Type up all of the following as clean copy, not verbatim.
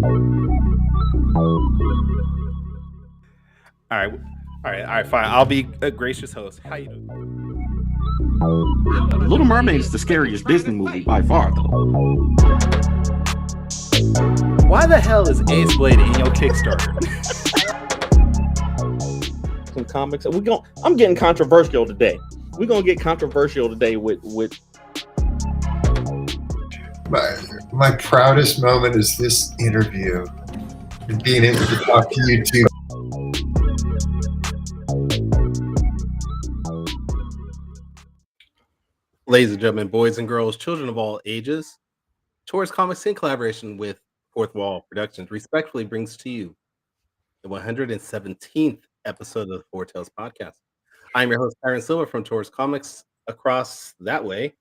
All right, fine. I'll be a gracious host. How you doing? Little Mermaid is the scariest Disney movie by far, though. Why the hell is Ace Blade in your Kickstarter? Some comics. I'm getting controversial today. We're gonna get controversial today with my proudest moment is this interview and being able to talk to you two. Ladies and gentlemen, boys and girls, children of all ages, Tours Comics in collaboration with Fourth Wall Productions respectfully brings to you the 117th episode of the Four Tales podcast. I'm your host, Kyron Silva from Tours Comics. Across that way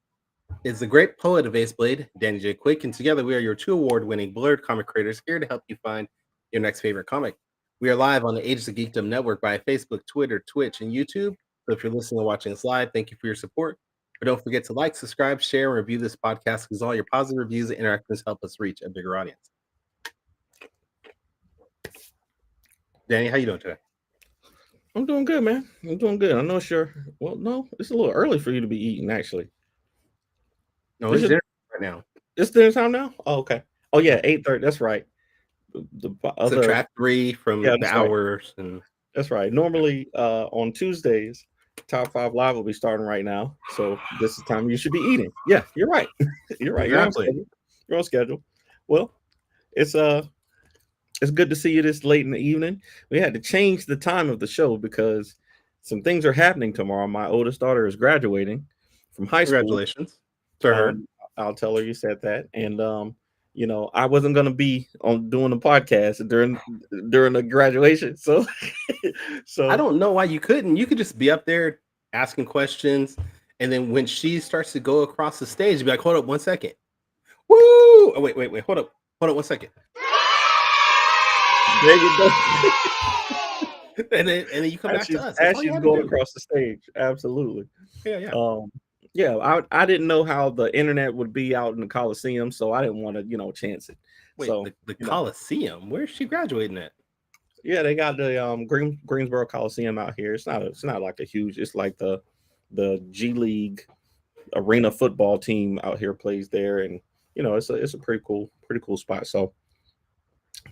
is the great poet of Ace Blade, Danny J. Quick, and together we are your two award-winning blurred comic creators here to help you find your next favorite comic. We are live on the Ages of Geekdom network by Facebook, Twitter, Twitch, and YouTube. So if you're listening or watching us live, thank you for your support. But don't forget to like, subscribe, share, and review this podcast because all your positive reviews and interactions help us reach a bigger audience. Danny, how you doing today? I'm doing good, man. I'm doing good. I know it's a little early for you to be eating, actually. No, it's dinner right now. It's dinner time now? Oh, okay. Oh, yeah, 8:30. That's right. The other track 3 from the hours. Right. And that's right. Normally on Tuesdays, Top 5 Live will be starting right now. So this is the time you should be eating. Yeah, you're right. You're right. Exactly. You're on schedule. Well, it's good to see you this late in the evening. We had to change the time of the show because some things are happening tomorrow. My oldest daughter is graduating from high school. Congratulations to her. I'll tell her you said that. And I wasn't gonna be on doing the podcast during the graduation. So I don't know why you couldn't. You could just be up there asking questions, and then when she starts to go across the stage, be like, hold up 1 second. Woo! Oh, wait, hold up 1 second. There you go. and then you come back to us. As she's going across the stage. Absolutely. Yeah. I didn't know how the internet would be out in the Coliseum, so I didn't want to, chance it. Wait, so the Coliseum? Where's she graduating at? Yeah, they got the Greensboro Coliseum out here. It's not like a huge. It's like the G League arena football team out here plays there, and it's a pretty cool spot. So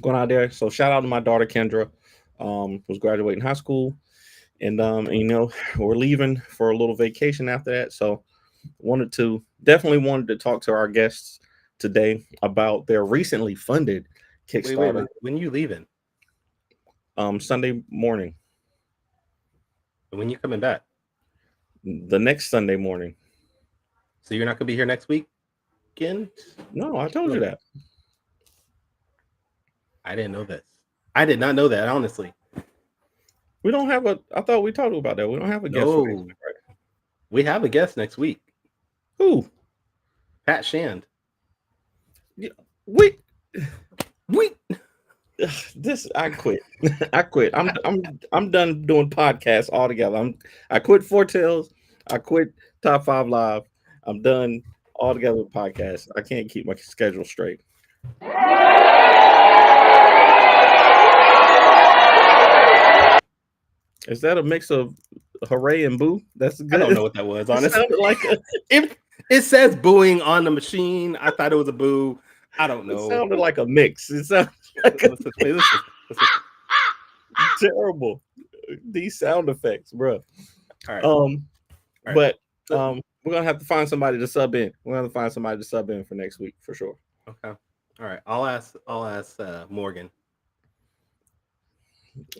going out there. So shout out to my daughter Kendra, who's graduating high school, and we're leaving for a little vacation after that. So definitely wanted to talk to our guests today about their recently funded Kickstarter. Wait. When are you leaving? Sunday morning. When you coming back? The next Sunday morning. So you're not gonna be here next week again? No, I told you that. I didn't know this. I did not know that, honestly. We don't have I thought we talked about that. We don't have a guest for next week, right? We have a guest next week. Who? Pat Shand. Yeah, I quit. I quit. I'm done doing podcasts altogether. I quit Four Tales. I quit Top 5 Live. I'm done altogether with podcasts. I can't keep my schedule straight. Is that a mix of hooray and boo? That's good. I don't know what that was, honestly. It it says booing on the machine. I thought it was a boo. I don't know. It sounded like a mix. It sounded like listen. Terrible. These sound effects, bro. All right. But we're gonna have to find somebody to sub in. We're gonna find somebody to sub in for next week for sure. Okay. All right. I'll ask Morgan.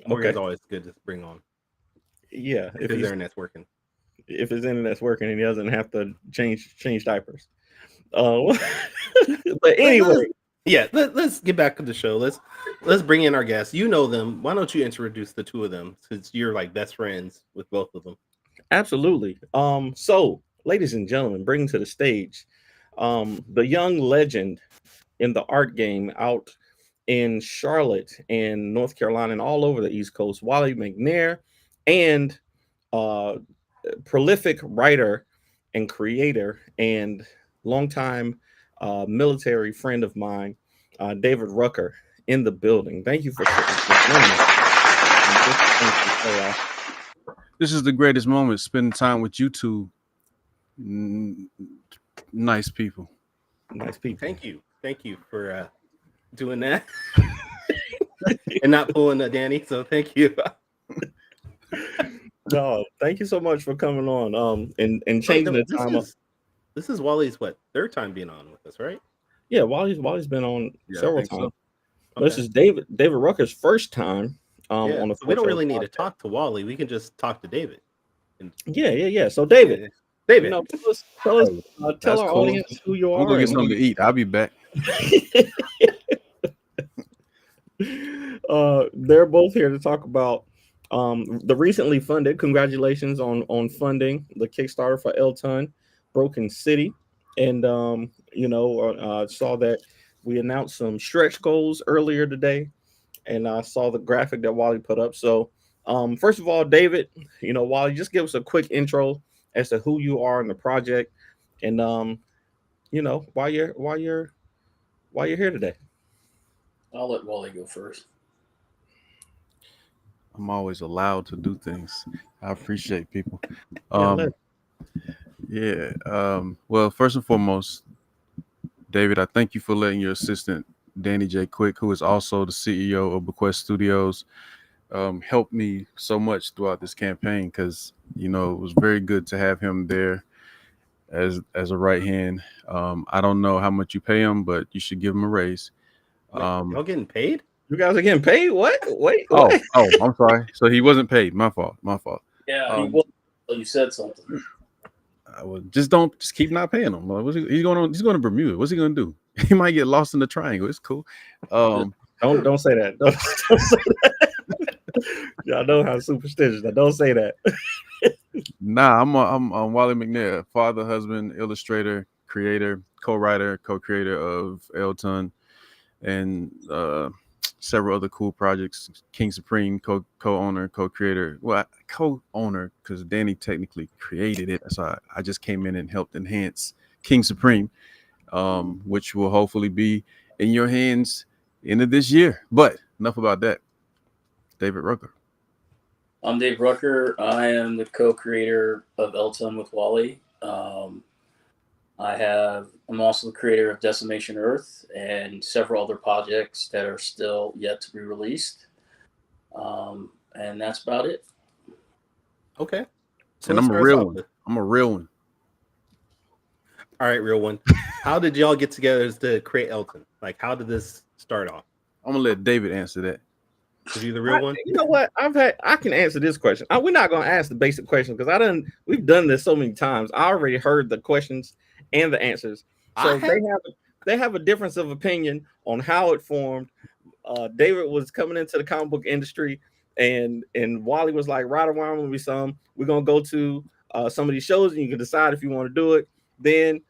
Morgan's always good to bring on. Yeah, if his internet's working. If his internet's working and he doesn't have to change diapers. But anyway, let's get back to the show. Let's bring in our guests. You know them. Why don't you introduce the two of them, since you're like best friends with both of them? Absolutely. So ladies and gentlemen, bring to the stage the young legend in the art game out in Charlotte and North Carolina and all over the East Coast, Wolly McNair, and prolific writer and creator and longtime military friend of mine, David Rucker. in the building. Thank you for This is the greatest moment, spending time with you two nice people. Nice people. Thank you for doing that and not pulling Danny. So thank you. No, thank you so much for coming on. And changing the time up. This is Wally's third time being on with us, right? Yeah, Wally's been on several times. So. Okay. This is David Rucker's first time. On the so we don't really need to talk to Wally. We can just talk to David. Yeah. So David, tell our audience who you are. I'm gonna get something to eat. I'll be back. They're both here to talk about the recently funded. Congratulations on funding the Kickstarter for Elton Broken City, and saw that we announced some stretch goals earlier today, and I saw the graphic that Wally put up. So first of all, David, Wally, just give us a quick intro as to who you are in the project, and why you're here today. I'll let Wally go first. I'm always allowed to do things. I appreciate people. Well, first and foremost, David, I thank you for letting your assistant, Danny J. Quick, who is also the CEO of Bequest Studios, help me so much throughout this campaign, because it was very good to have him there as a right hand. I don't know how much you pay him, but you should give him a raise. Y'all getting paid? You guys are getting paid? What? Wait. Oh, I'm sorry. So he wasn't paid. My fault. Yeah, he was. You said something. Just keep not paying him. He's going to Bermuda. What's he going to do? He might get lost in the triangle. It's cool. Don't say that. Don't say that. Y'all know how superstitious. Don't say that. Nah, I'm Wolly McNair, father, husband, illustrator, creator, co-writer, co-creator of Elton, and several other cool projects. King Supreme, co-owner, co-creator. Well, co-owner because Danny technically created it, so I just came in and helped enhance King Supreme, which will hopefully be in your hands end of this year. But enough about that. David Rucker. I'm Dave Rucker. I am the co-creator of Elton with Wally. I'm also the creator of Decimation Earth and several other projects that are still yet to be released. And that's about it. Okay. So and I'm a real one. I'm a real one. All right, real one. How did y'all get together to create Elton? Like, how did this start off? I'm gonna let David answer that. Is he the real one? You know what? I can answer this question. We're not gonna ask the basic question because we've done this so many times. I already heard the questions and the answers. So they have a difference of opinion on how it formed. David was coming into the comic book industry, and Wally was like, right around with me some. We're gonna go to some of these shows, and you can decide if you want to do it. Then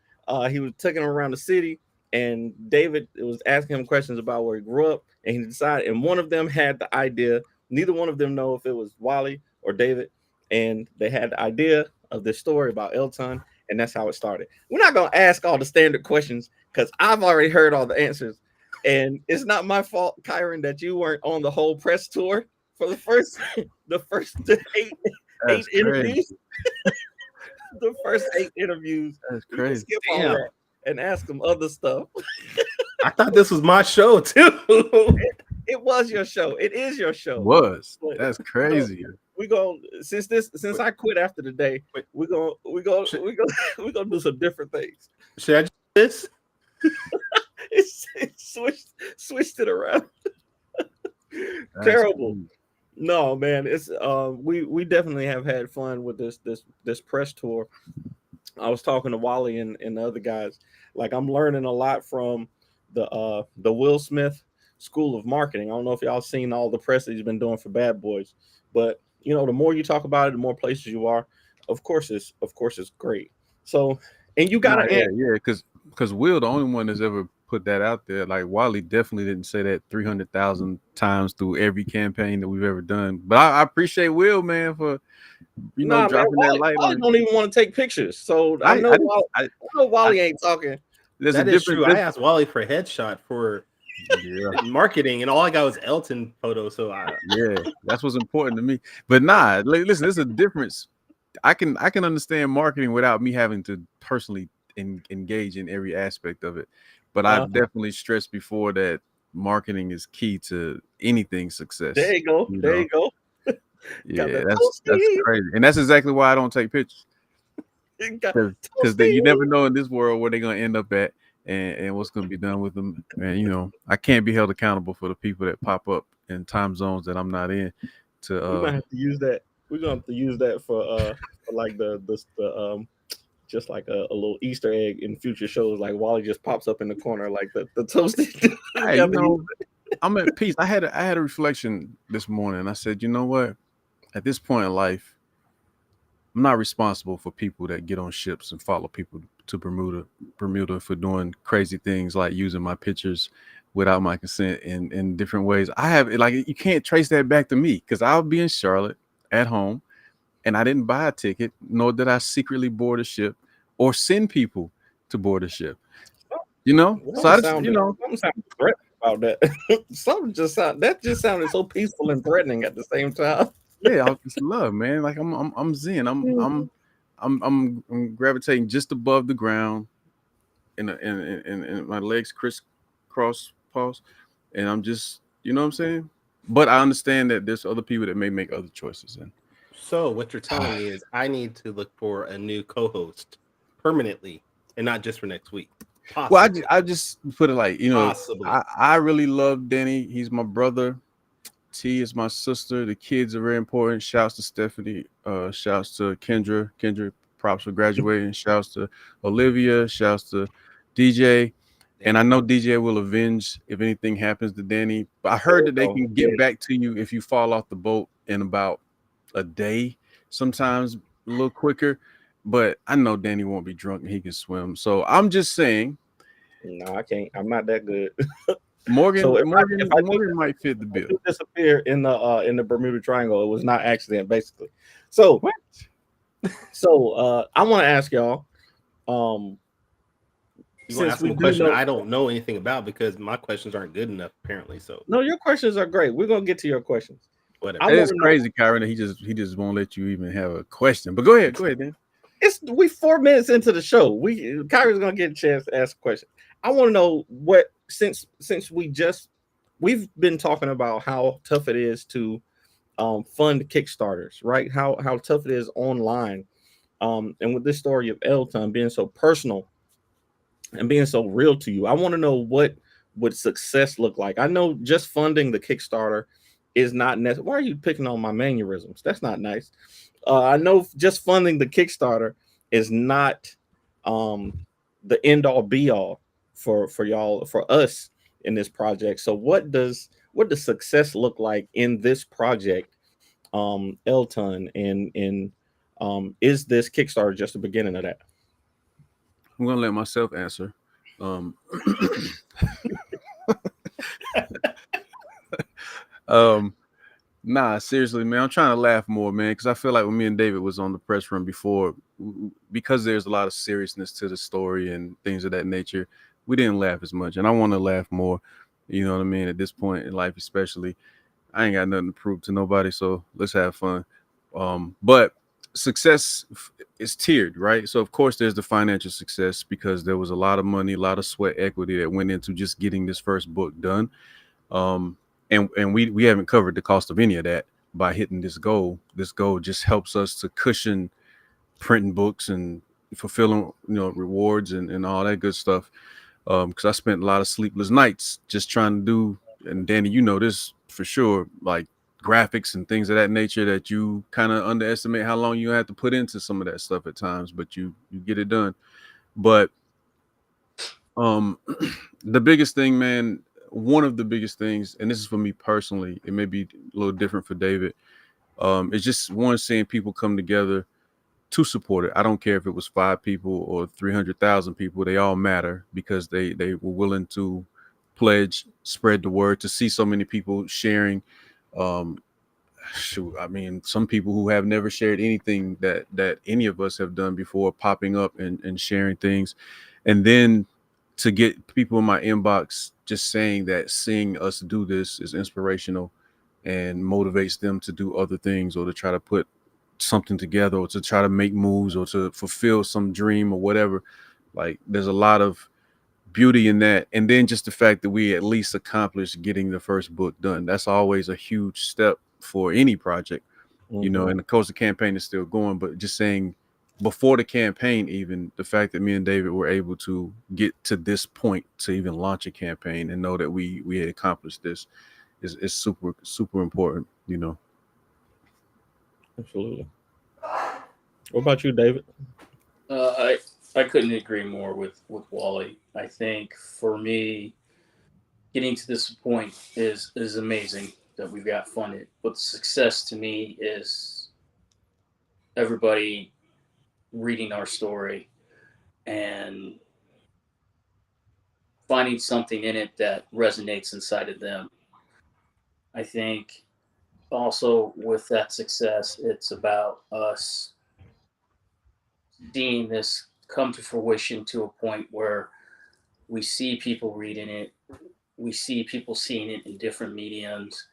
he was taking him around the city, and David was asking him questions about where he grew up, and he decided, and one of them had the idea. Neither one of them know if it was Wally or David, and they had the idea of this story about Elton, and that's how it started. We're not going to ask all the standard questions because I've already heard all the answers, and it's not my fault, Kyron, that you weren't on the whole press tour for the first eight interviews. The first 8 interviews. That's crazy. Skip all that and ask them other stuff. I thought this was my show too. It was your show. It is your show. That's crazy. We go since I quit after the day. We gonna do some different things. Should I do this? it switched it around. Terrible. Crazy. No, man, it's we definitely have had fun with this press tour. I was talking to Wally and the other guys. Like, I'm learning a lot from the Will Smith School of Marketing. I don't know if y'all seen all the press that he's been doing for Bad Boys, but the more you talk about it, the more places you are. Of course it's great. So, and you gotta because Will, the only one that's ever put that out there. Like, Wally definitely didn't say that 300,000 times through every campaign that we've ever done. But I appreciate Will, man, for dropping that light. Wally don't even want to take pictures. So I know Wally ain't talking. That is true. I asked Wally for a headshot for Yeah. marketing, and all I got was Elton photo. So Yeah, that's what's important to me. But nah, listen, there's a difference. I can understand marketing without me having to personally engage in every aspect of it. But I've definitely stressed before that marketing is key to anything success. There you go. You There know? you go. Yeah, that's crazy, and that's exactly why I don't take pictures, because you never know in this world where they're gonna end up at, and what's gonna be done with them. And you know, I can't be held accountable for the people that pop up in time zones that I'm not in. We're gonna have to use that. We're gonna have to use that for like the just like a little Easter egg in future shows. Like Wally just pops up in the corner, like the toasted. Hey, you know, I'm at peace. I had a reflection this morning. I said, you know what? At this point in life, I'm not responsible for people that get on ships and follow people to Bermuda for doing crazy things like using my pictures without my consent in different ways. I have, like, you can't trace that back to me because I'll be in Charlotte at home and I didn't buy a ticket, nor did I secretly board a ship or send people to board a ship. You know, so I just, you know, something sounded threatening about that. Something just sounded so peaceful and threatening at the same time. Yeah, it's love, man. Like I'm zen. I'm gravitating just above the ground, and my legs crisscross pause, and I'm just, you know what I'm saying. But I understand that there's other people that may make other choices. And so what you're telling me is I need to look for a new co-host permanently, and not just for next week. Possibly. Well, I just put it like, you know, I really love Danny. He's my brother. T is my sister. The kids are very important. Shouts to Stephanie. Shouts to Kendra. Kendra, props for graduating. Shouts to Olivia. Shouts to DJ. And I know DJ will avenge if anything happens to Danny. But I heard that they can get back to you if you fall off the boat in about a day, sometimes a little quicker. But I know Danny won't be drunk and he can swim. So I'm just saying. No, I can't. I'm not that good. Morgan, so Morgan might fit the bill. Disappear in the Bermuda Triangle. It was not accident, basically. So what? So I want to ask y'all. You want to ask me a question I don't know anything about because my questions aren't good enough, apparently. So no, your questions are great. We're gonna get to your questions. Whatever. It's crazy, Kyron. He just won't let you even have a question. But go ahead, Dan. We 4 minutes into the show. Kyrie's gonna get a chance to ask a question. I want to know what since we've been talking about how tough it is to fund Kickstarters, right? How tough it is online. And with this story of Elton being so personal and being so real to you, I want to know what would success look like. I know just funding the Kickstarter is not necessary. Why are you picking on my mannerisms? That's not nice. I know just funding the Kickstarter is not the end all be all for y'all, for us in this project. So what does success look like in this project, Elton, and is this Kickstarter just the beginning of that? I'm gonna let myself answer. Nah, seriously, man, I'm trying to laugh more, man, because I feel like when me and David was on the press run before, because there's a lot of seriousness to the story and things of that nature, we didn't laugh as much, and I want to laugh more. You know what I mean? At this point in life, especially, I ain't got nothing to prove to nobody, so let's have fun. But success is tiered, right? So of course there's the financial success because there was a lot of money, a lot of sweat equity that went into just getting this first book done. And we haven't covered the cost of any of that by hitting this goal. This goal just helps us to cushion printing books and fulfilling, rewards and all that good stuff. Because I spent a lot of sleepless nights just trying to do, and Danny, you know this for sure, like graphics and things of that nature that you kind of underestimate how long you have to put into some of that stuff at times, but you get it done. But the biggest thing, man, one of the biggest things, and this is for me personally, it may be a little different for David, it's just one, seeing people come together to support it. I don't care if it was 5 people or 300,000 people, they all matter because they were willing to pledge, spread the word, to see so many people sharing. I mean, some people who have never shared anything that any of us have done before, popping up and sharing things, and then to get people in my inbox just saying that seeing us do this is inspirational and motivates them to do other things or to try to put something together or to try to make moves or to fulfill some dream or whatever. Like there's a lot of beauty in that. And then just the fact that we at least accomplished getting the first book done. That's always a huge step for any project, you know, and of course the campaign is still going, but just saying before the campaign, even the fact that me and David were able to get to this point to even launch a campaign and know that we had accomplished this is super, super important, you know. Absolutely. What about you, David? I couldn't agree more with Wally. I think for me, getting to this point is amazing that we've got funded. But success to me is everybody reading our story and finding something in it that resonates inside of them. I think also with that success, it's about us seeing this come to fruition to a point where we see people reading it, we see people seeing it in different mediums,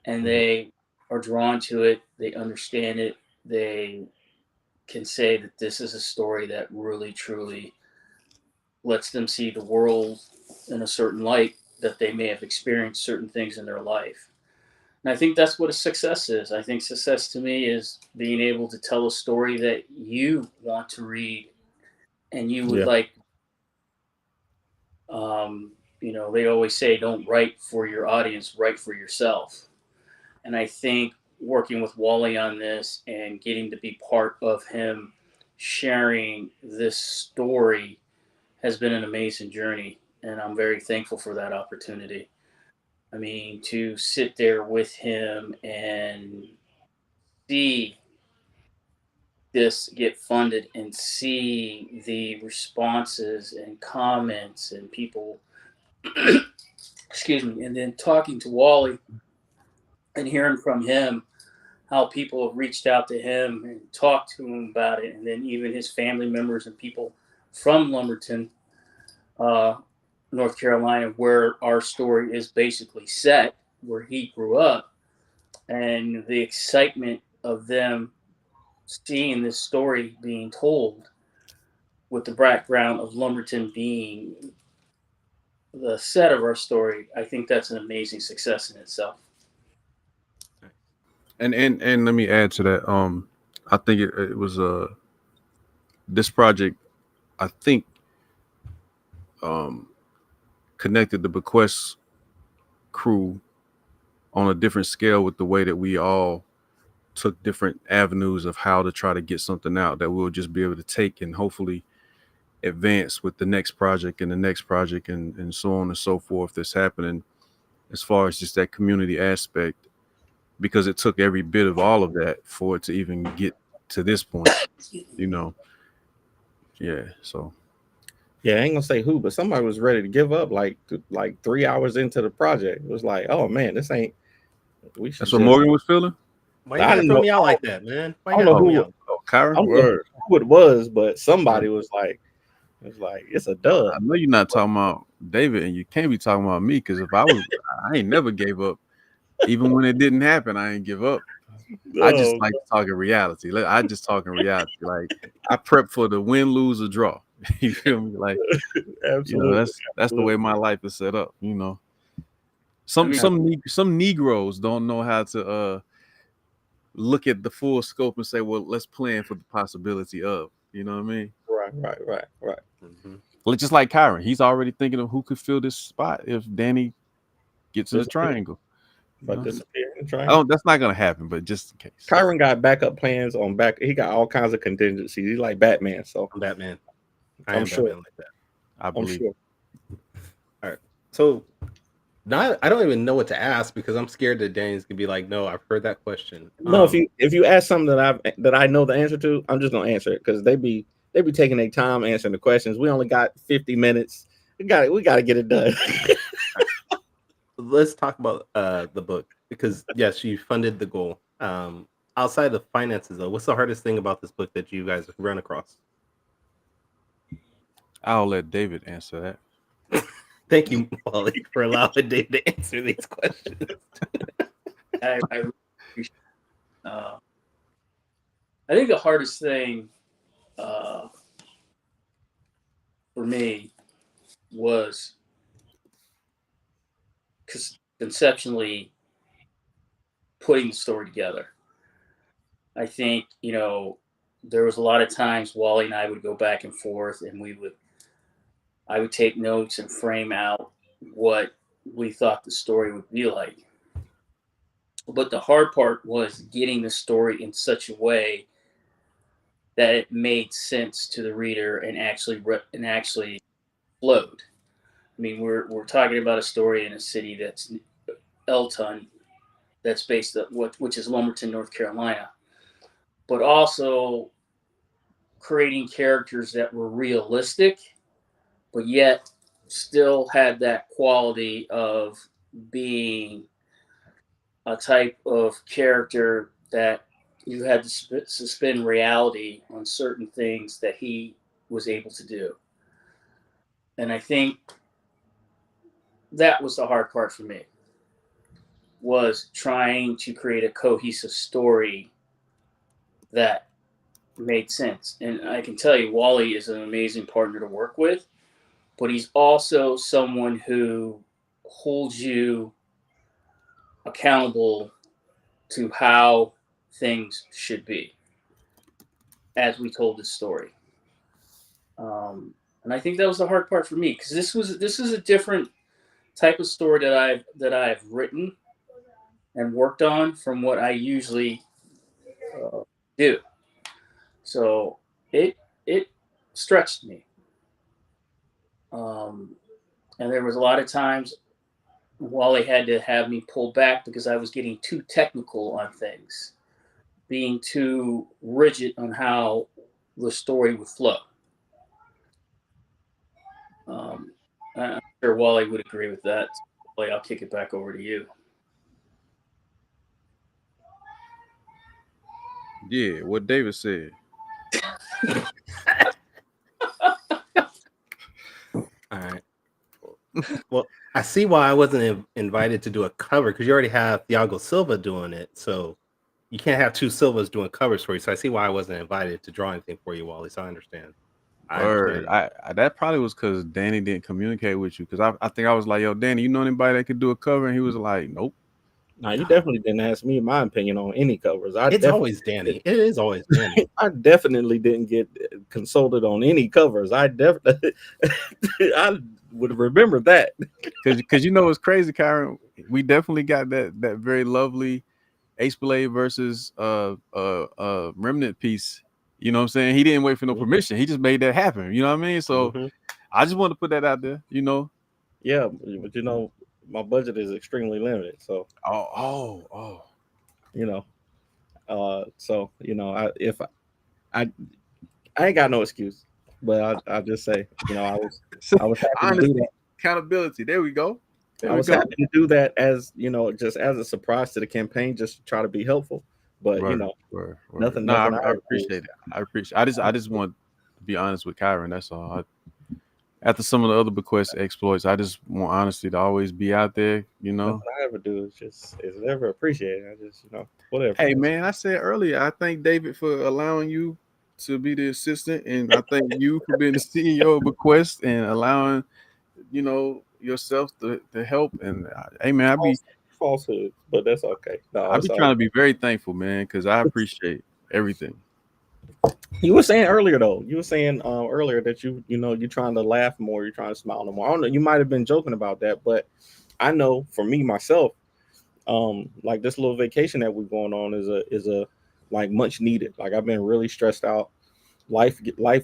and they are drawn to it, they understand it, they can say that this is a story that really truly lets them see the world in a certain light, that they may have experienced certain things in their life. And I think that's what a success is. I think success to me is being able to tell a story that you want to read and you would like. You know, they always say don't write for your audience, write for yourself. And I think working with Wally on this and getting to be part of him sharing this story has been an amazing journey. And I'm very thankful for that opportunity. I mean, to sit there with him and see this get funded and see the responses and comments and people, excuse me, and then talking to Wally and hearing from him how people have reached out to him and talked to him about it, and then even his family members and people from Lumberton, North Carolina, where our story is basically set, where he grew up, and the excitement of them seeing this story being told with the background of Lumberton being the set of our story, I think that's an amazing success in itself. And let me add to that. I think it was this project, I think, connected the Bequest crew on a different scale with the way that we all took different avenues of how to try to get something out that we'll just be able to take and hopefully advance with the next project and the next project and so on and so forth that's happening as far as just that community aspect, because it took every bit of all of that for it to even get to this point, you know. Yeah, so Yeah, I ain't gonna say who, but somebody was ready to give up like 3 hours into the project. It was like, oh man, this ain't. We should. that's what Morgan was feeling. Why you gotta throw me out like that, man? Why you I gotta don't throw know me who. out? Kyra, I don't know who it was, but somebody was like, it's a dub. I know you're not talking about David, and you can't be talking about me, because if I ain't never gave up. Even when it didn't happen, I ain't give up. I just like to talk in reality. I just talk in reality. Like I prep for the win, lose, or draw. You feel me? Like, Absolutely. you know, that's the way my life is set up. You know, some Negroes don't know how to look at the full scope and say, well, let's plan for the possibility of. You know what I mean? Right. Mm-hmm. Well, just like Kyron, he's already thinking of who could fill this spot if Danny gets in the triangle. But disappear and try. Oh, that's not gonna happen, but just in case. Kyron got backup plans on back. He got all kinds of contingencies. He's like Batman, so I'm Batman. I'm sure. Batman like that. I believe. Sure. All right. So now I don't even know what to ask because I'm scared that Danny's gonna be like, "No, I've heard that question." No, if you ask something that I know the answer to, I'm just gonna answer it because they be taking their time answering the questions. We only got 50 minutes. We got to get it done. Let's talk about the book, because yes, you funded the goal. Outside of finances, though, what's the hardest thing about this book that you guys have run across? I'll let David answer that. Thank you, Wally, for allowing Dave to answer these questions. I really appreciate it. I think the hardest thing for me was conceptually putting the story together. I think, there was a lot of times Wally and I would go back and forth, and I would take notes and frame out what we thought the story would be like. But the hard part was getting the story in such a way that it made sense to the reader and actually flowed. I mean, we're talking about a story in a city that's Elton, that's based at which is Lumberton, North Carolina, but also creating characters that were realistic, but yet still had that quality of being a type of character that you had to suspend reality on certain things that he was able to do. And I think that was the hard part for me, was trying to create a cohesive story that made sense. And I can tell you, Wally is an amazing partner to work with, but he's also someone who holds you accountable to how things should be as we told this story. And I think that was the hard part for me, because this is a different type of story that I've written and worked on from what I usually do. So it stretched me. And there was a lot of times Wally had to have me pull back because I was getting too technical on things, being too rigid on how the story would flow. I'm sure Wally would agree with that. Wally, I'll kick it back over to you. Yeah, what David said. All right. Well, I see why I wasn't invited to do a cover, because you already have Thiago Silva doing it. So you can't have two Silvas doing covers for you. So I see why I wasn't invited to draw anything for you, Wally. So I understand. I that probably was because Danny didn't communicate with you. Because I think I was like, yo, Danny, you know anybody that could do a cover? And he was like, nope. No, you definitely didn't ask me my opinion on any covers. It's always Danny. It is always Danny. I definitely didn't get consulted on any covers. I definitely, I would remember that. Because you know it's crazy, Kyron. We definitely got that very lovely Ace Blade versus Remnant piece. You know what I'm saying? He didn't wait for no permission. He just made that happen. You know what I mean? So I just want to put that out there. You know. Yeah, but my budget is extremely limited. So so I ain't got no excuse, but I just say, I was happy to do that. Accountability. There we go. I was happy to do that as just as a surprise to the campaign, just to try to be helpful. But nothing. No, I appreciate it. I just want to be honest with Kyron. That's all. After some of the other bequest exploits, I just want honesty to always be out there. Nothing I ever do is never appreciated. I just whatever. Hey man, I said earlier, I thank David for allowing you to be the assistant, and I thank you for being the CEO of bequest and allowing yourself to help. And hey man, I be falsehood, but that's okay. No, I be trying to be very thankful, man, because I appreciate everything. You were saying earlier though. You were saying earlier that you're trying to laugh more, you're trying to smile no more. I don't know. You might have been joking about that, but I know for me myself, like this little vacation that we're going on is a like much needed. Like I've been really stressed out. Life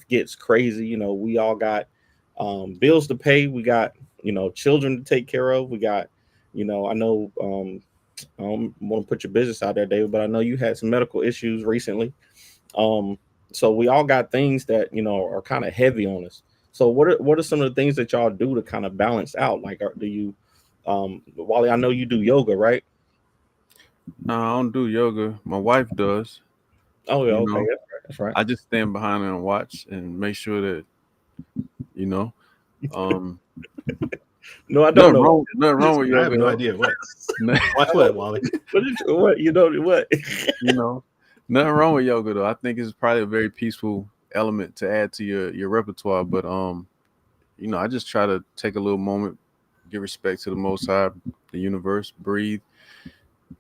gets crazy. We all got bills to pay. We got children to take care of. We got I know I don't want to put your business out there, David, but I know you had some medical issues recently. So we all got things that are kind of heavy on us. So what are some of the things that y'all do to kind of balance out? Like, do you, Wally? I know you do yoga, right? No, I don't do yoga. My wife does. Oh yeah, okay, that's right. I just stand behind her and watch and make sure that No, I don't know. Nothing wrong with I have yoga. no though. idea what. Watch what, Wally? What you know what? You know, nothing wrong with yoga though. I think it's probably a very peaceful element to add to your repertoire. But you know, I just try to take a little moment, give respect to the Most High, the universe, breathe,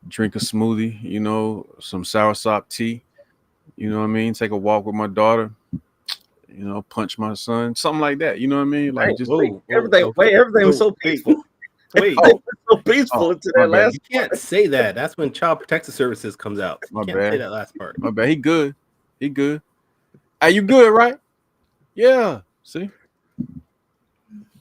drink a smoothie, you know, some soursop tea. You know what I mean? Take a walk with my daughter. You know, punch my son, something like that. You know what I mean? Like just Everything was so peaceful. Wait, Everything was so peaceful until my that bad. last. you can't say that. That's when Child Protective Services comes out. You My can't bad. say that last part. My bad. He good. He good. Are you good, right? Yeah. See?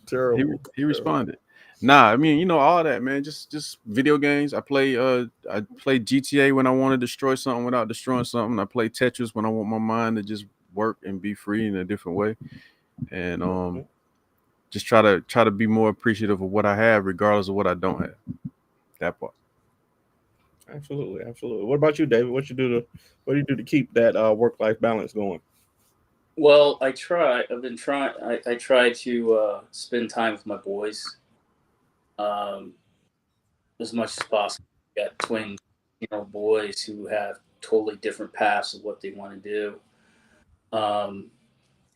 Terrible. He responded. Nah, I mean, you know, all that, man. Just video games. I play GTA when I want to destroy something without destroying something. I play Tetris when I want my mind to just work and be free in a different way. And just try to be more appreciative of what I have, regardless of what I don't have. That part. Absolutely. What about you, David? What do you do to keep that work-life balance going? Well, I try. I've been trying. I try to spend time with my boys as much as possible. Got twin, boys who have totally different paths of what they want to do.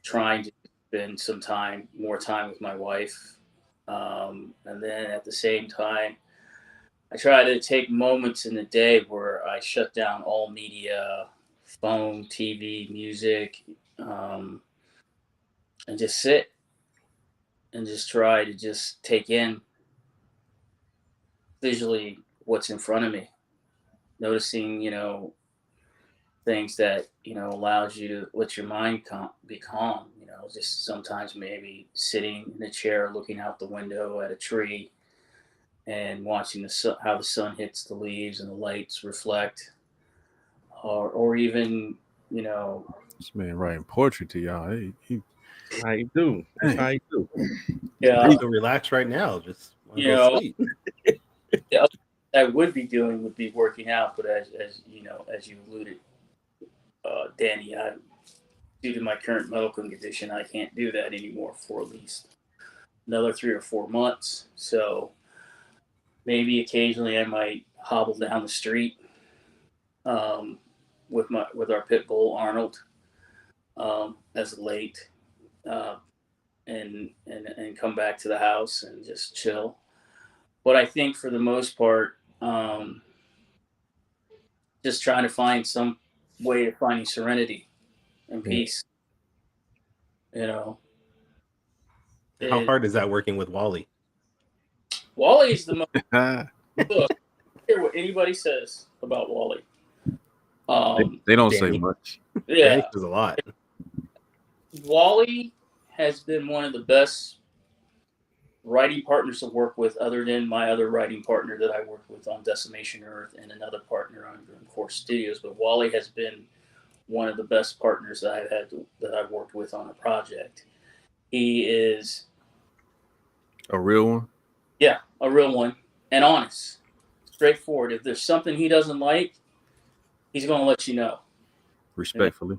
Trying to spend more time with my wife, and then at the same time, I try to take moments in the day where I shut down all media, phone, TV, music, and just sit and just try to just take in visually what's in front of me, noticing, things that, allows you to let your mind be calm, just sometimes maybe sitting in a chair, looking out the window at a tree and watching how the sun hits the leaves and the lights reflect, or even, This man writing poetry to y'all. How you do? That's how you do. yeah, You can relax right now. Just want to you go know, sleep. I would be doing would be working out, but as you alluded, Danny, due to my current medical condition, I can't do that anymore for at least another 3 or 4 months. So maybe occasionally I might hobble down the street with our pit bull Arnold as of late, and come back to the house and just chill. But I think for the most part, just trying to find some way of finding serenity and peace. How It- hard is that working with Wally? Wally's the most. Ah, Look, I don't care what anybody says about Wally. they don't Danny. say much. Yeah, There's a lot. Wally has been one of the best writing partners to work with, other than my other writing partner that I worked with on Decimation Earth and another partner on Grim Core Studios. But Wally has been one of the best partners that I've worked with on a project. He is A real one. a real one and honest, straightforward. If there's something he doesn't like, he's going to let you know. Respectfully.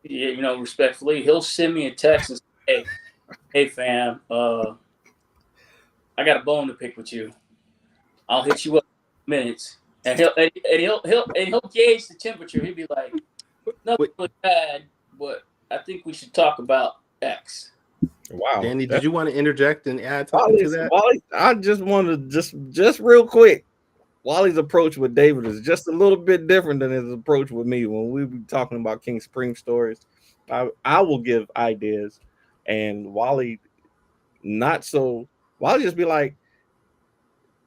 Respectfully, he'll send me a text and say, "Hey, fam, I got a bone to pick with you. I'll hit you up in minutes," and he'll gauge the temperature. He'll be like, "Nothing really bad, but I think we should talk about X." Wow. Danny, did you want to interject and add something to that? Wally, I just want to just real quick. Wally's approach with David is just a little bit different than his approach with me. When we be talking about King Supreme stories, I will give ideas, and Wally not so. Wally just be like,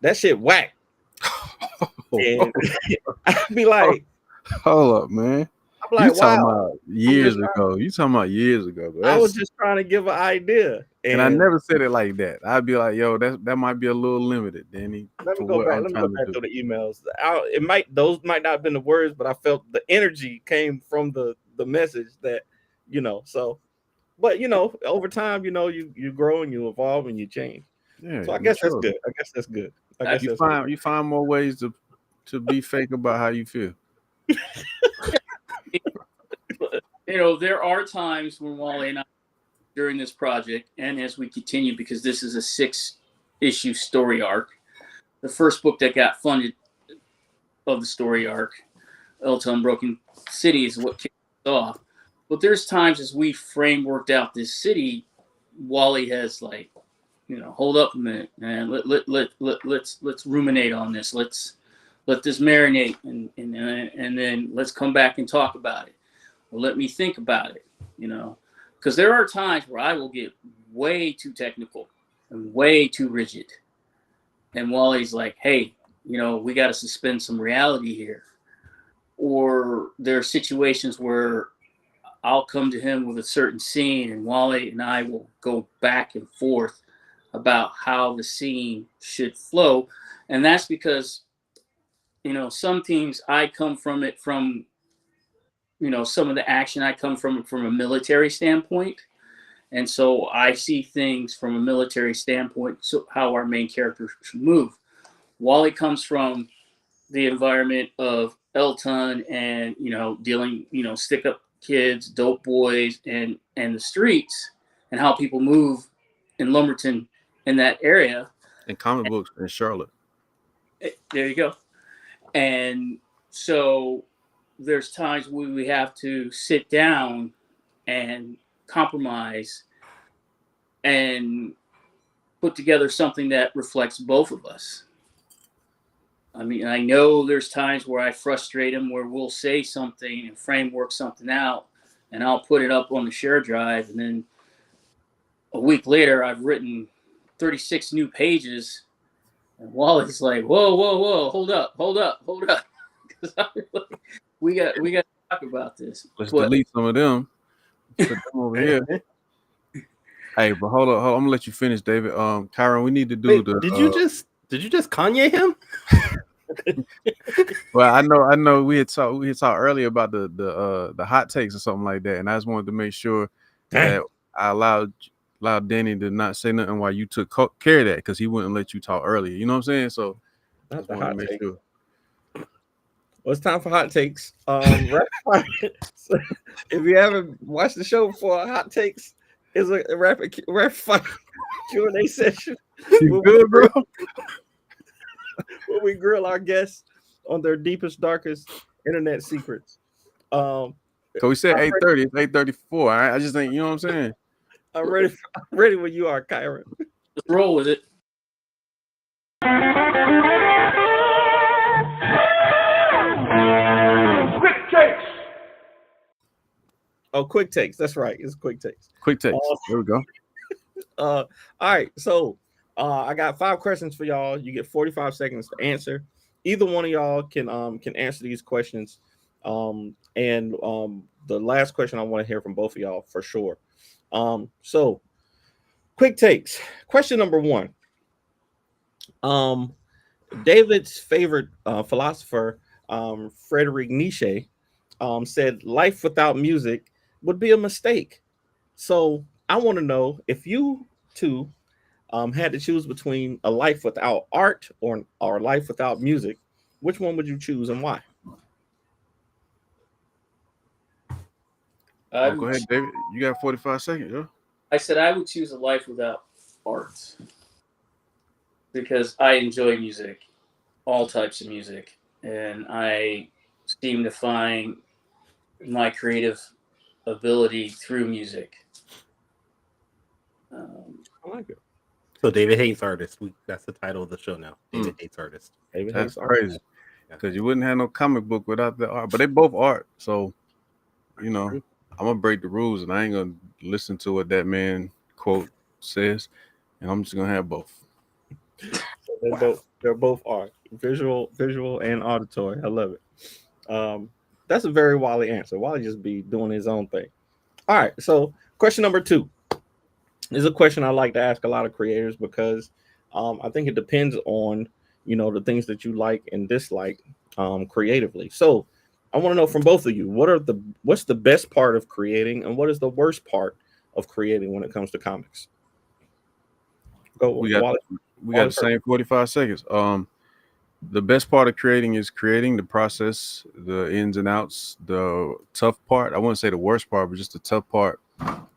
"That shit whack," and I'd be like, Hold up, man. "I'm like, You talking wow." about years ago. You talking about years ago. Bro. I was just trying to give an idea, and I never said it like that. I'd be like, yo, that might be a little limited, Danny. Let me go back through the emails. Those might not have been the words, but I felt the energy came from the message that, so, but over time, you grow and you evolve and you change. Yeah, So I guess that's good. You find more ways to be fake about how you feel. There are times when Wally and I, during this project, and as we continue, because this is a issue story arc. The first book that got funded of the story arc, Elton Broken City, is what kicked it off. But there's times as we frameworked out this city, Wally has like, hold up a minute, man. Let's ruminate on this. Let's let this marinate, and then let's come back and talk about it. Or let me think about it, because there are times where I will get way too technical and way too rigid. And Wally's like, hey, we got to suspend some reality here. Or there are situations where I'll come to him with a certain scene, and Wally and I will go back and forth about how the scene should flow. And that's because, some themes I come from it from, some of the action I come from a military standpoint. And so I see things from a military standpoint, so how our main character should move. Wally comes from the environment of Elton and, dealing, stick up kids, dope boys, and the streets, and how people move in Lumberton in that area. And comic books in Charlotte. There you go. And so there's times where we have to sit down and compromise and put together something that reflects both of us. I mean, I know there's times where I frustrate him, where we'll say something and framework something out, and I'll put it up on the share drive, and then a week later I've written 36 new pages, and Wally's like, whoa, hold up. we got to talk about this. Let's delete some of them. Put them over here. Hey, but hold on. I'm gonna let you finish, David. Kyron, we need to do Did you just Kanye him? Well, I know we had talked earlier about the hot takes or something like that, and I just wanted to make sure that I allowed Danny to not say nothing while you took care of that, because he wouldn't let you talk earlier. You know what I'm saying? So I just wanted to make sure. Well, it's time for hot takes. If you haven't watched the show before, hot takes is a rapid fire Q&A session. You good, bro? Where we grill our guests on their deepest, darkest internet secrets. So we said 8:30. It's 8:34. I just think, you know what I'm saying? I'm ready when you are, Kyron. Let's roll with it. Quick takes. Oh, quick takes. That's right. It's quick takes. Quick takes. There we go. All right. So I got 5 questions for y'all. You get 45 seconds to answer. Either one of y'all can answer these questions. And the last question I want to hear from both of y'all for sure. So quick takes. Question number 1. David's favorite philosopher, Friedrich Nietzsche, said life without music would be a mistake. So I want to know, if you two had to choose between a life without art or a life without music, which one would you choose and why? Go ahead, David. You got 45 seconds, yo. I said I would choose a life without art because I enjoy music, all types of music, and I seem to find my creative ability through music. I like it. So David hates artists. That's the title of the show now. David hates artists. David That's hates art. crazy. Because you wouldn't have no comic book without the art. But they both art. So, I'm going to break the rules, and I ain't going to listen to what that man quote says. And I'm just going to have both. They're both art. Visual and auditory. I love it. That's a very Wally answer. Wally just be doing his own thing. All right. So question number 2 is a question I like to ask a lot of creators because I think it depends on, the things that you like and dislike creatively. So I want to know from both of you, what's the best part of creating and what is the worst part of creating when it comes to comics? Go. We got the same 45 seconds. The best part of creating is creating, the process, the ins and outs. The tough part, I wouldn't say the worst part, but just the tough part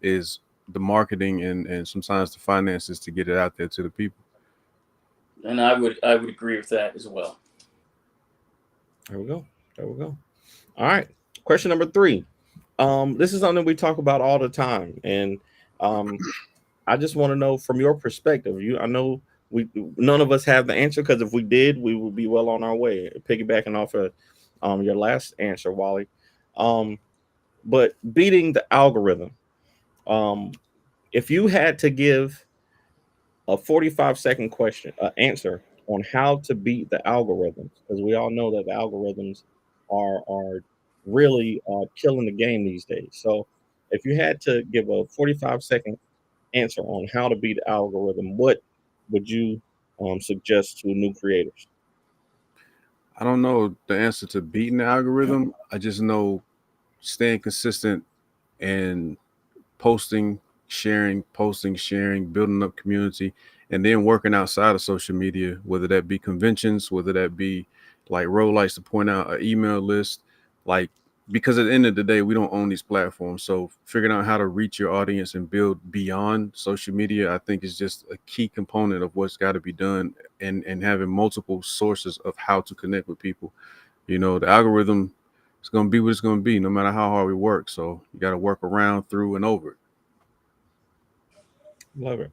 is the marketing and sometimes the finances to get it out there to the people. And I would agree with that as well. There we go. There we go. All right. Question number 3. This is something we talk about all the time, and I just want to know from your perspective. I know none of us have the answer, because if we did, we would be well on our way. Piggybacking off of your last answer, Wolly. But beating the algorithm. If you had to give a 45-second question answer on how to beat the algorithms, because we all know that the algorithms are really killing the game these days. So if you had to give a 45-second answer on how to beat the algorithm, what would you suggest to new creators? I don't know the answer to beating the algorithm. I just know staying consistent and posting, sharing, building up community, and then working outside of social media, whether that be conventions, whether that be, like Ro likes to point out, an email list, like, because at the end of the day, we don't own these platforms. So figuring out how to reach your audience and build beyond social media, I think, is just a key component of what's got to be done, and having multiple sources of how to connect with people. You know, the algorithm is going to be what it's going to be, no matter how hard we work. So you got to work around, through, and over it. Love it.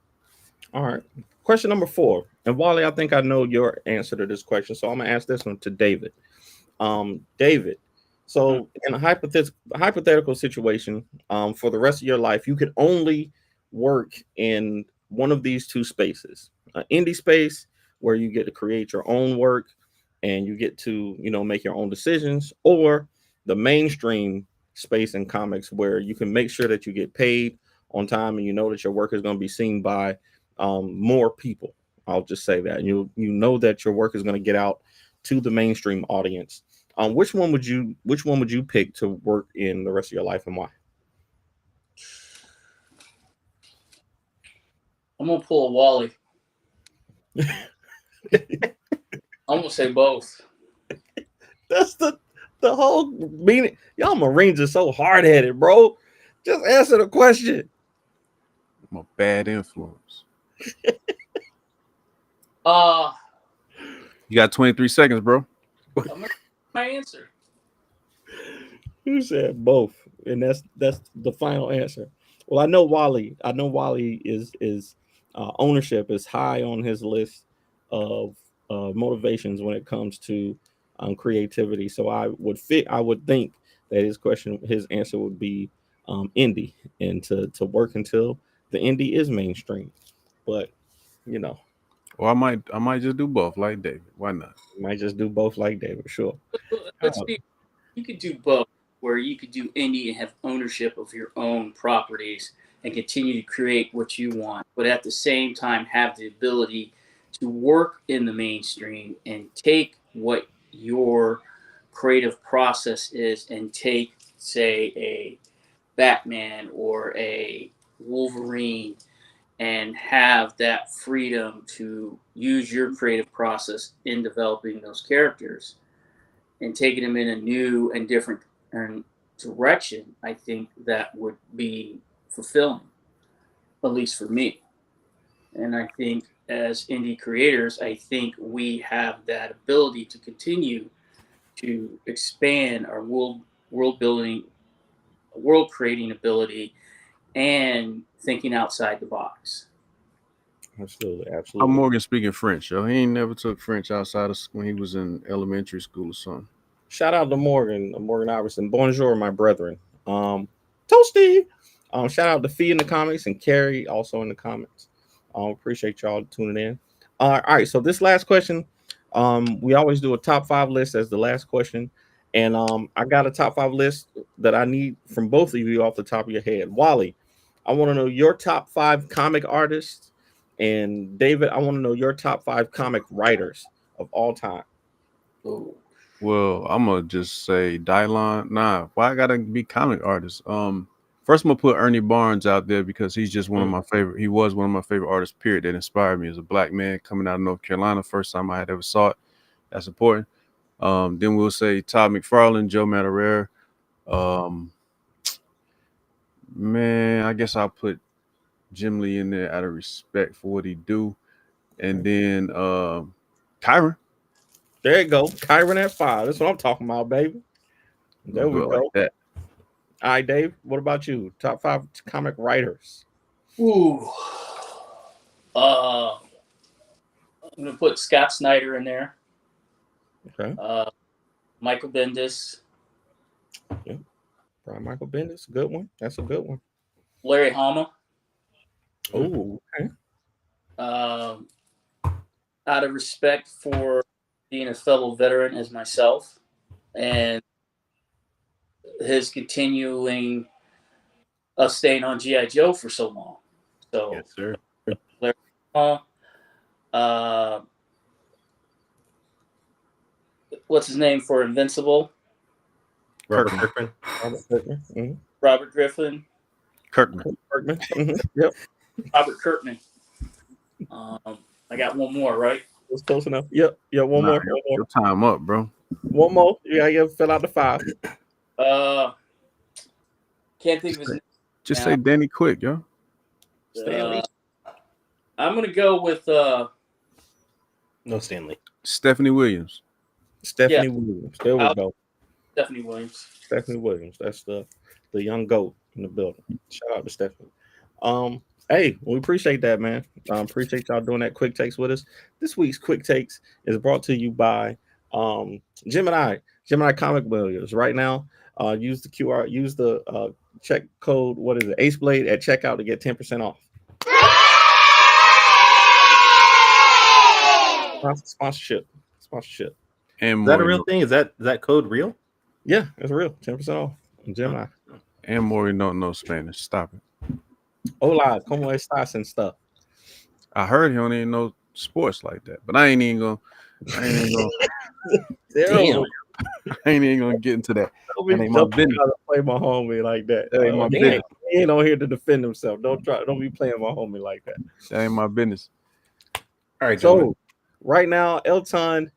All right. Question number 4. And Wolly, I think I know your answer to this question, so I'm gonna ask this one to David. David, so in a hypothetical situation, for the rest of your life, you could only work in one of these 2 spaces: an indie space where you get to create your own work and you get to, make your own decisions, or the mainstream space in comics where you can make sure that you get paid on time and you know that your work is going to be seen by more people. I'll just say that you know that your work is going to get out to the mainstream audience. Which one would you pick to work in the rest of your life, and why? I'm gonna pull a Wolly. I'm gonna say both. That's the whole meaning. Y'all Marines are so hard headed, bro. Just answer the question. I'm a bad influence. You got 23 seconds, bro. My answer. You said both, and that's the final answer. Well, I know Wolly is ownership is high on his list of motivations when it comes to creativity. So I would think that his answer would be indie, and to work until the indie is mainstream. But Or I might just do both, like David. Why not? might just do both like David. Sure. Let's see. You could do both, where you could do indie and have ownership of your own properties and continue to create what you want, but at the same time have the ability to work in the mainstream and take what your creative process is and take, say, a Batman or a Wolverine, and have that freedom to use your creative process in developing those characters and taking them in a new and different direction. I think that would be fulfilling, at least for me. And I think as indie creators, I think we have that ability to continue to expand our world building, world creating ability, and thinking outside the box. Absolutely. How Morgan speaking French, yo? He ain't never took French outside of when he was in elementary school or something. Shout out to Morgan Iverson. Bonjour, my brethren. Toasty. Shout out to Fee in the comments and Carrie also in the comments. Appreciate y'all tuning in. All right, so this last question, we always do a top 5 list as the last question, and I got a top 5 list that I need from both of you off the top of your head. Wolly, I want to know your top 5 comic artists, and David, I want to know your top 5 comic writers of all time. Ooh. Well, I'm gonna just say Dylon. Nah, why I gotta be comic artists? First I'm gonna put Ernie Barnes out there because he's just one of my favorite. He was one of my favorite artists, period, that inspired me as a black man coming out of North Carolina. First time I had ever saw it. That's important. Then we'll say Todd McFarlane, Joe Madureira. Man, I guess I'll put Jim Lee in there out of respect for what he do. And then Kyron. There you go. Kyron at 5. That's what I'm talking about, baby. There we Do it go. like that. All right, Dave. What about you? Top 5 comic writers. Ooh. I'm gonna put Scott Snyder in there. Okay. Michael Bendis. Brian Michael Bendis, good one. That's a good one. Larry Hama. Oh, okay. Out of respect for being a fellow veteran as myself and his continuing us staying on G.I. Joe for so long. So, Yes, sir. Larry Hama, what's his name for Invincible? Robert Kirkman. Robert Kirkman. Mm-hmm. Robert Griffin. Kirkman. Mm-hmm. Yep. Robert Kirkman. I got one more, right? That's close enough. Yep. Yeah, one more. Your time up, bro. One more. You fill out the 5. Can't think of his name. Just say Danny quick, yo. Stanley. I'm gonna go with No Stanley. Stephanie Williams. Stephanie Williams. There we go. Stephanie Williams. Stephanie Williams. That's the young goat in the building. Shout out to Stephanie. Hey, we appreciate that, man. Appreciate y'all doing that quick takes with us. This week's quick takes is brought to you by Gemini Comic Williams. Right now, use the QR, use the check code. What is it? Ace Blade at checkout to get 10% off. Sponsorship. And Is that a real thing? Is that code real? Yeah, it's real. 10% off on Gemini. And Maury don't know Spanish. Stop it. Hola, como estás and stuff. I heard he don't even know sports like that, but I ain't even gonna Damn. I ain't even gonna get into that. That ain't my business. Play my homie like that. That ain't my business. He ain't on here to defend himself. Don't be playing my homie like that. That ain't my business. All right, So gentlemen. right now, Elton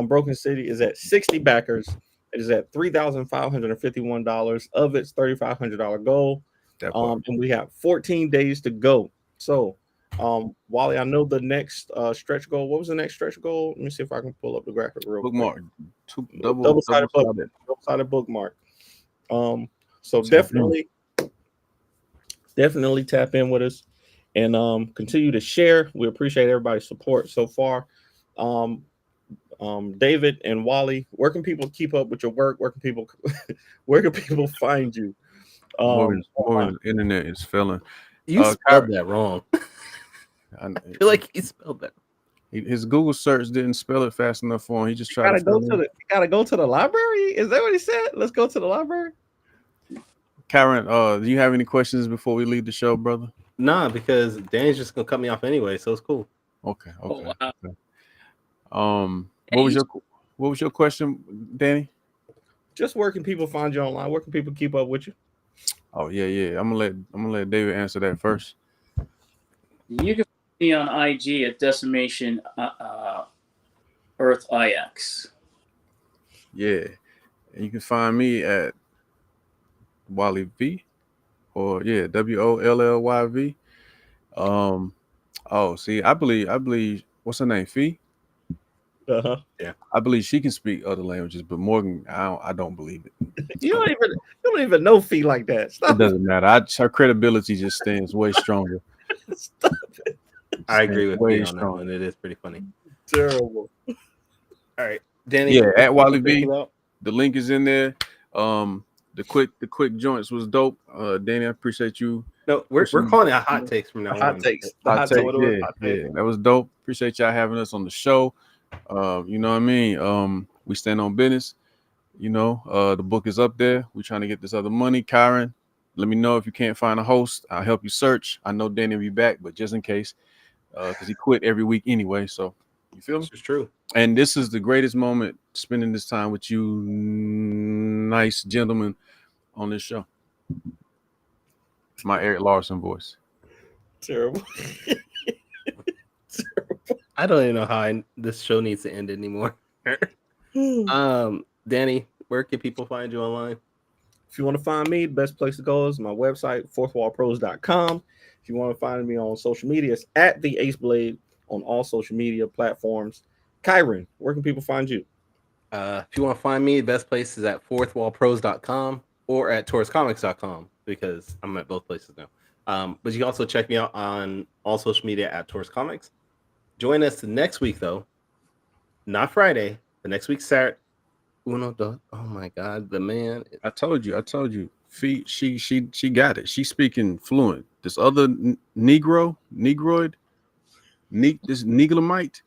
Broken City is at 60 backers. It is at $3,551 of its $3,500 goal. And we have 14 days to go. So, Wally, I know the next stretch goal. What was the next stretch goal? Let me see if I can pull up the graphic real Bookmark. quick. Double-sided bookmark. So definitely tap in with us and continue to share. We appreciate everybody's support so far. David and Wally, where can people keep up with your work? Where can people find you? Morgan's internet is failing. You spelled that wrong. I feel like he spelled that. His Google search didn't spell it fast enough for him. He just tried You gotta go to the library. Is that what he said? Let's go to the library. Karen, do you have any questions before we leave the show, brother? Nah, because Danny's just gonna cut me off anyway, so it's cool. Okay. Oh, wow. What was your question, Danny? Just where can people find you online? Where can people keep up with you? Oh yeah. I'm gonna let David answer that first. You can find me on IG at Decimation Earth IX. Yeah, and you can find me at Wolly V, or WOLLYV. See, I believe. What's her name? Fee. Uh-huh. Yeah, I believe she can speak other languages, but Morgan, I don't believe it. You don't even know Fee like that. Stop It doesn't matter. Her credibility just stands way stronger. Stop it. I agree with way you on that stronger. one. It is pretty funny. Terrible. All right, Danny. Yeah, at Wolly what you think V. about? The link is in there. The quick joints was dope. Danny, I appreciate you. No, we're calling it hot takes from now on. Hot takes. Hot take, yeah, that was dope. Appreciate y'all having us on the show. You know what I mean? We stand on business. You know, the book is up there. We're trying to get this other money. Kyron, let me know if you can't find a host. I'll help you search. I know Danny will be back, but just in case, because he quit every week anyway. So you feel me? It's true. And this is the greatest moment spending this time with you, nice gentlemen, on this show. My Eric Larson voice. Terrible. I don't even know how this show needs to end anymore. Danny, where can people find you online? If you want to find me, the best place to go is my website, fourthwallpros.com. If you want to find me on social media, it's at the Ace Blade. on all social media platforms. Kyron, where can people find you? If you want to find me, the best place is at fourthwallpros.com or at tauruscomics.com because I'm at both places now. But you can also check me out on all social media at Taurus Comics. Join us next week, though. Not Friday, but next week, Saturday. Oh my God, the man. I told you. She got it. She's speaking fluent. This other negroid, this Neglamite.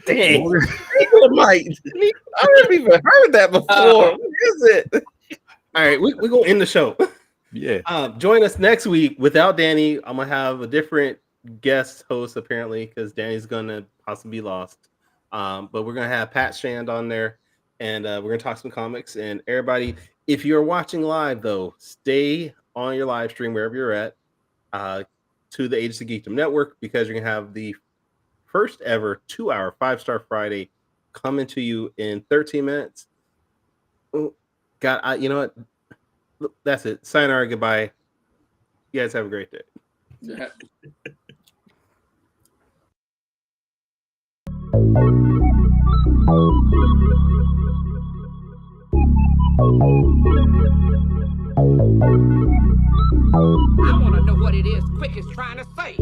Dang, Neglamite. I never even heard that before. What is it? All right, we're going to end the show. Yeah. Join us next week. Without Danny, I'm going to have a different guest host, apparently, because Danny's going to possibly be lost. But we're going to have Pat Shand on there, and we're going to talk some comics. And everybody, if you're watching live, though, stay on your live stream wherever you're at to the Ages of Geekdom Network, because you're going to have the first ever 2-hour 5-Star Friday coming to you in 13 minutes. Oh, God, you know what? That's it. Sayonara, goodbye. You guys have a great day. Yeah. I want to know what it is Quick is trying to say.